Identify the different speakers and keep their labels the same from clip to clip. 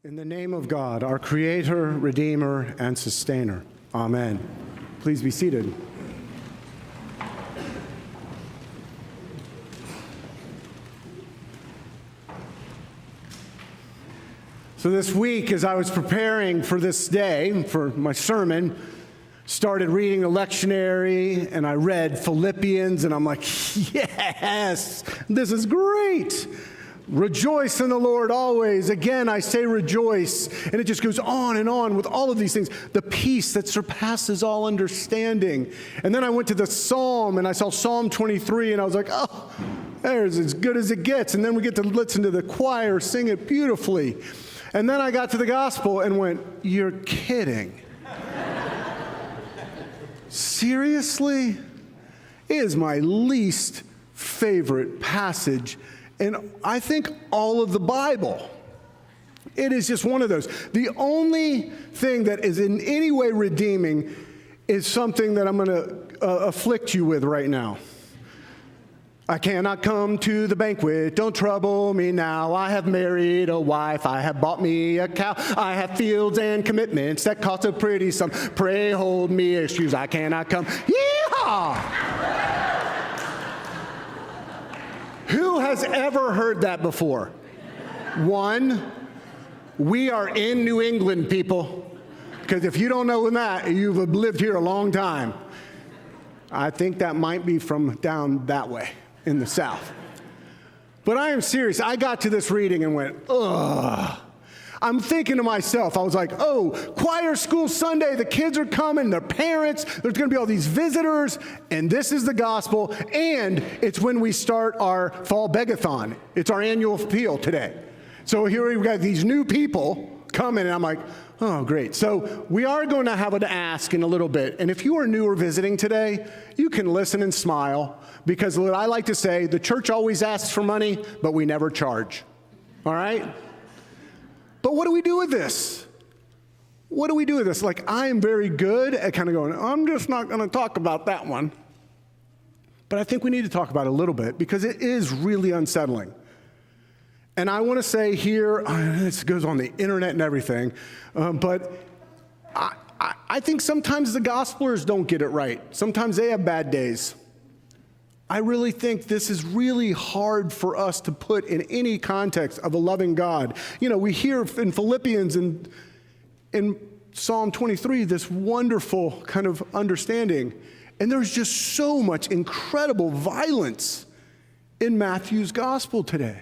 Speaker 1: In the name of God, our Creator, Redeemer, and Sustainer. Amen. Please be seated. So this week, as I was preparing for this day, for my sermon, started reading the lectionary, and I read Philippians, and I'm like, yes, this is great. Rejoice in the Lord always. Again, I say rejoice. And it just goes on and on with all of these things. The peace that surpasses all understanding. And then I went to the Psalm, and I saw Psalm 23, and I was like, oh, there's as good as it gets. And then we get to listen to the choir sing it beautifully. And then I got to the gospel and went, you're kidding. Seriously? It is my least favorite passage in, I think, all of the Bible. It is just one of those. The only thing that is in any way redeeming is something that I'm going to afflict you with right now. I cannot come to the banquet, don't trouble me now. I have married a wife, I have bought me a cow. I have fields and commitments that cost a pretty sum. Pray hold me excuse, I cannot come. Yeehaw! Who has ever heard that before? One, we are in New England, people. Because if you don't know that, you've lived here a long time. I think that might be from down that way in the South. But I am serious. I got to this reading and went, ugh. I'm thinking to myself, I was like, oh, choir school Sunday, the kids are coming, their parents, there's going to be all these visitors, and this is the gospel, and it's when we start our fall begathon. It's our annual appeal today. So here we've got these new people coming, and I'm like, oh, great. So we are going to have an ask in a little bit, and if you are new or visiting today, you can listen and smile, because what I like to say, the church always asks for money, but we never charge. All right? But what do we do with this? What do we do with this? Like, I am very good at kind of going, I'm just not going to talk about that one. But I think we need to talk about it a little bit because it is really unsettling. And I want to say here, this goes on the internet and everything, but I think sometimes the gospelers don't get it right. Sometimes they have bad days. I really think this is really hard for us to put in any context of a loving God. You know, we hear in Philippians and in Psalm 23 this wonderful kind of understanding. And there's just so much incredible violence in Matthew's gospel today.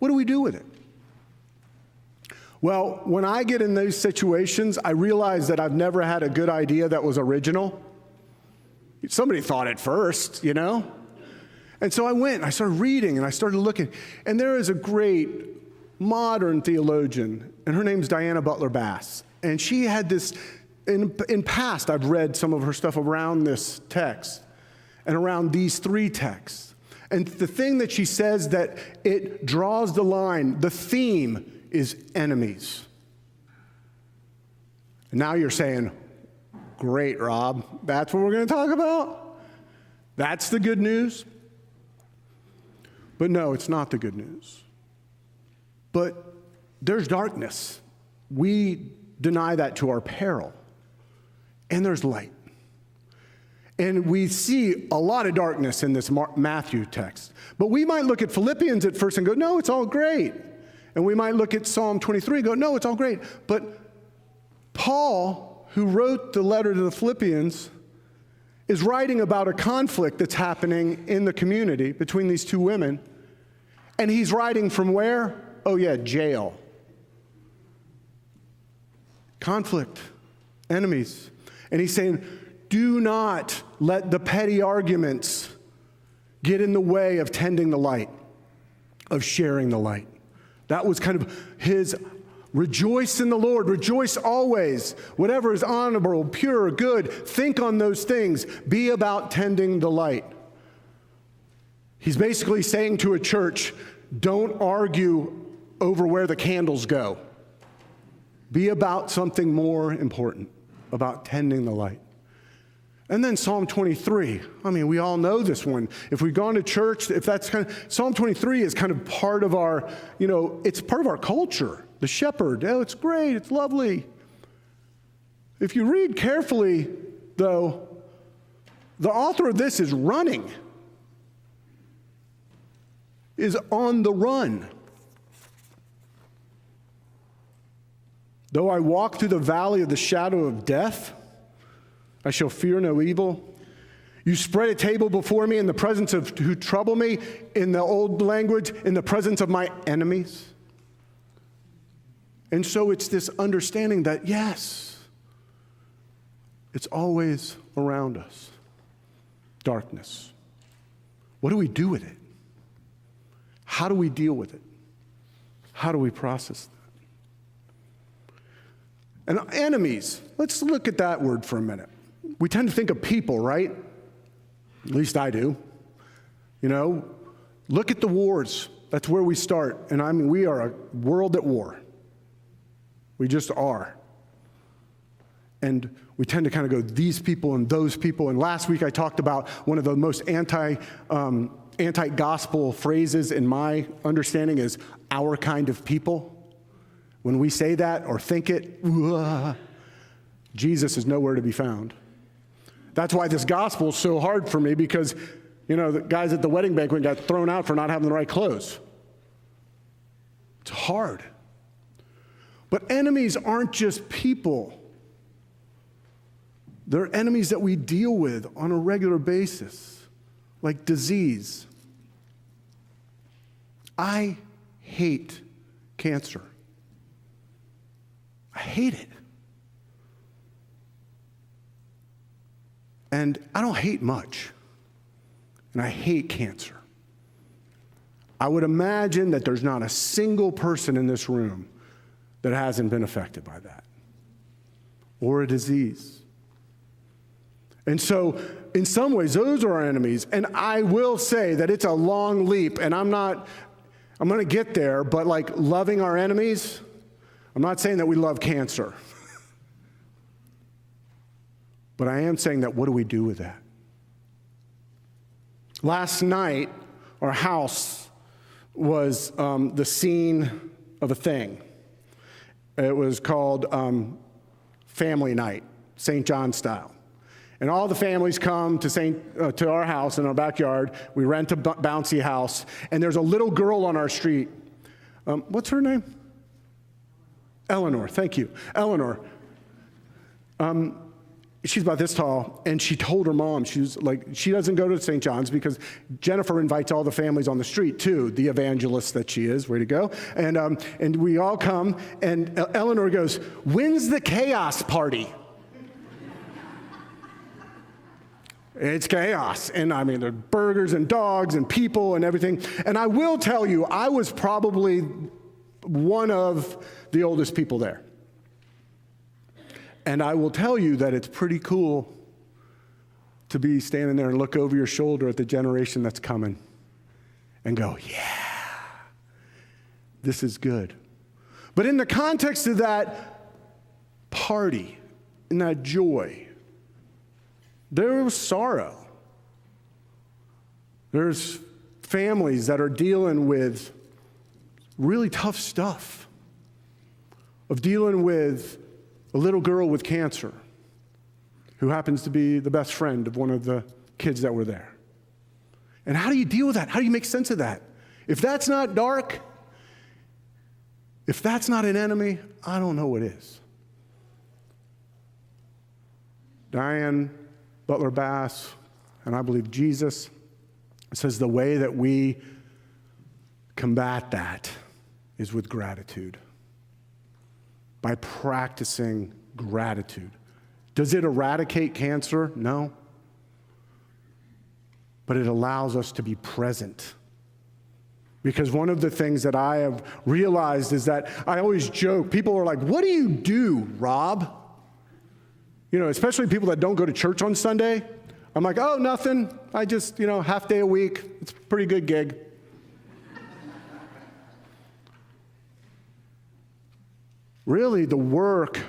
Speaker 1: What do we do with it? Well, when I get in those situations, I realize that I've never had a good idea that was original. Somebody thought it first, you know? And so I went and I started reading and I started looking. And there is a great modern theologian, and her name's Diana Butler Bass. And she had this, in past, I've read some of her stuff around this text and around these three texts. And the thing that she says that it draws the line, the theme is enemies. And now you're saying, great, Rob. That's what we're going to talk about? That's the good news? But no, it's not the good news. But there's darkness. We deny that to our peril. And there's light. And we see a lot of darkness in this Matthew text. But we might look at Philippians at first and go, no, it's all great. And we might look at Psalm 23 and go, no, it's all great. But Paul, who wrote the letter to the Philippians, is writing about a conflict that's happening in the community between these two women. And he's writing from where? Oh yeah, jail. Conflict, enemies. And he's saying, do not let the petty arguments get in the way of tending the light, of sharing the light. That was kind of his rejoice in the Lord, rejoice always. Whatever is honorable, pure, good, think on those things. Be about tending the light. He's basically saying to a church, don't argue over where the candles go. Be about something more important, about tending the light. And then Psalm 23. I mean, we all know this one. If we've gone to church, if that's kind of, Psalm 23 is kind of part of our, it's part of our culture. The shepherd, oh, it's great, it's lovely. If you read carefully, though, the author of this is running, is on the run. Though I walk through the valley of the shadow of death, I shall fear no evil. You spread a table before me in the presence of who trouble me, in the old language, in the presence of my enemies. And so it's this understanding that, yes, it's always around us. Darkness. What do we do with it? How do we deal with it? How do we process that? And enemies, let's look at that word for a minute. We tend to think of people, right? At least I do. You know, look at the wars. That's where we start. And I mean, we are a world at war. We just are. And we tend to kind of go, these people and those people. And last week I talked about one of the most anti-gospel phrases in my understanding is our kind of people. When we say that or think it, Jesus is nowhere to be found. That's why this gospel is so hard for me because, you know, the guys at the wedding banquet got thrown out for not having the right clothes. It's hard. But enemies aren't just people. They're enemies that we deal with on a regular basis, like disease. I hate cancer. I hate it. And I don't hate much. And I hate cancer. I would imagine that there's not a single person in this room that hasn't been affected by that or a disease. And so, in some ways, those are our enemies. And I will say that it's a long leap, and I'm going to get there, but like loving our enemies, I'm not saying that we love cancer. But I am saying that what do we do with that? Last night, our house was the scene of a thing. It was called Family Night, St. John style. And all the families come to our house in our backyard. We rent a bouncy house, and there's a little girl on our street. What's her name? Eleanor, thank you. Eleanor. She's about this tall, and she told her mom, she doesn't go to St. John's because Jennifer invites all the families on the street too, the evangelist that she is, way to go. And we all come, and Eleanor goes, "When's the chaos party?" It's chaos. And I mean, there are burgers and dogs and people and everything. And I will tell you, I was probably one of the oldest people there. And I will tell you that it's pretty cool to be standing there and look over your shoulder at the generation that's coming and go, yeah, this is good. But in the context of that party, in that joy, there was sorrow. There's families that are dealing with really tough stuff, of dealing with a little girl with cancer who happens to be the best friend of one of the kids that were there. And how do you deal with that? How do you make sense of that? If that's not dark, if that's not an enemy, I don't know what is. Diane Butler Bass, and I believe Jesus, says the way that we combat that is with gratitude. By practicing gratitude. Does it eradicate cancer? No. But it allows us to be present. Because one of the things that I have realized is that I always joke, people are like, "What do you do, Rob?" You know, especially people that don't go to church on Sunday. I'm like, "Oh, nothing. I just, half day a week. It's a pretty good gig." Really, the work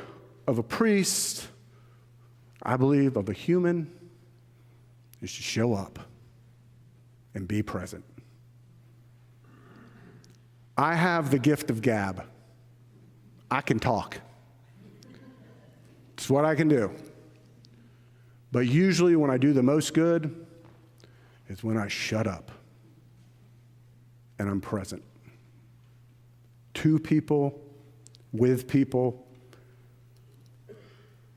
Speaker 1: of a priest, I believe, of a human, is to show up and be present. I have the gift of gab. I can talk. It's what I can do. But usually when I do the most good is when I shut up and I'm present. To people, with people.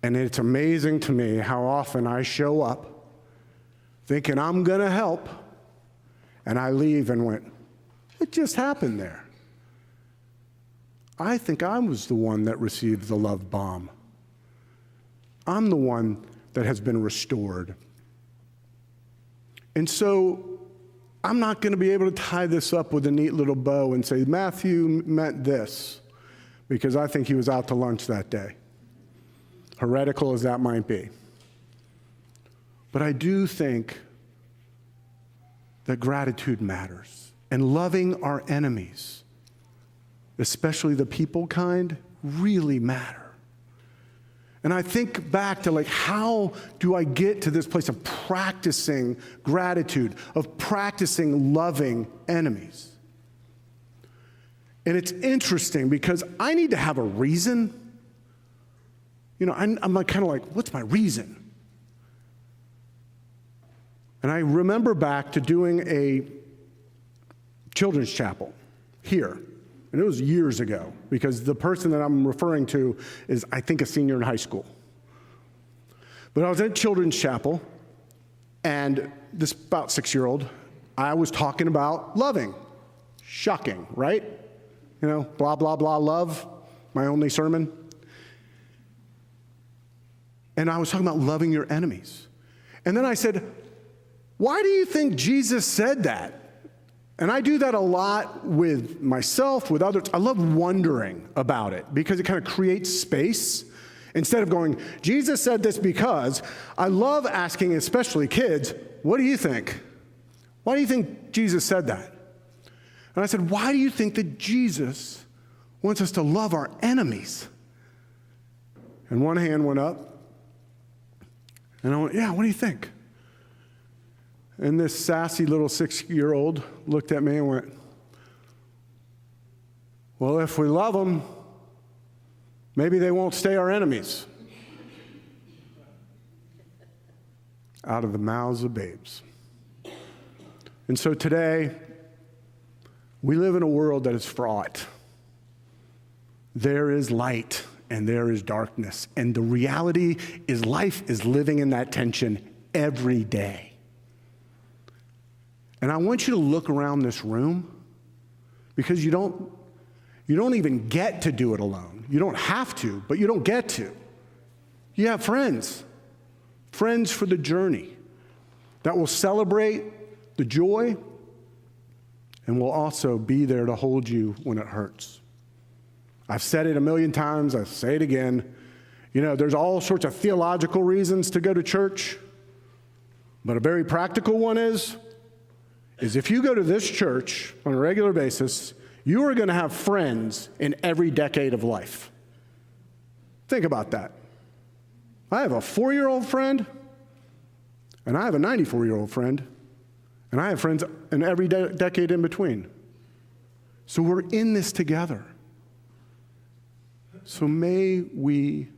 Speaker 1: And it's amazing to me how often I show up thinking I'm going to help, and I leave and went, what just happened there? I think I was the one that received the love bomb. I'm the one that has been restored. And so I'm not going to be able to tie this up with a neat little bow and say, Matthew meant this, because I think he was out to lunch that day, heretical as that might be. But I do think that gratitude matters. And loving our enemies, especially the people kind, really matter. And I think back to how do I get to this place of practicing gratitude, of practicing loving enemies? And it's interesting because I need to have a reason. I'm kind of like, what's my reason? And I remember back to doing a children's chapel here. And it was years ago, because the person that I'm referring to is, I think, a senior in high school. But I was at children's chapel, and this about 6-year-old, I was talking about loving. Shocking, right? Blah, blah, blah, love, my only sermon. And I was talking about loving your enemies. And then I said, why do you think Jesus said that? And I do that a lot with myself, with others. I love wondering about it because it kind of creates space. Instead of going, Jesus said this because, I love asking, especially kids, what do you think? Why do you think Jesus said that? And I said, why do you think that Jesus wants us to love our enemies? And one hand went up. And I went, yeah, what do you think? And this sassy little 6-year-old looked at me and went, well, if we love them, maybe they won't stay our enemies. Out of the mouths of babes. And so today, we live in a world that is fraught. There is light and there is darkness. And the reality is life is living in that tension every day. And I want you to look around this room, because you don't even get to do it alone. You don't have to, but you don't get to. You have friends for the journey that will celebrate the joy and will also be there to hold you when it hurts. I've said it a million times, I'll say it again. There's all sorts of theological reasons to go to church, but a very practical one is if you go to this church on a regular basis, you are going to have friends in every decade of life. Think about that. I have a 4-year-old friend, and I have a 94-year-old friend, and I have friends in every decade in between. So we're in this together. So may we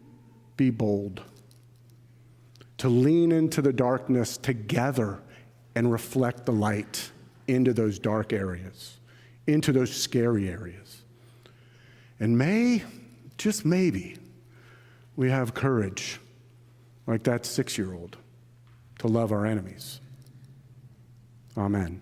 Speaker 1: be bold to lean into the darkness together and reflect the light into those dark areas, into those scary areas. And may, just maybe, we have courage, like that 6-year-old, to love our enemies. Amen.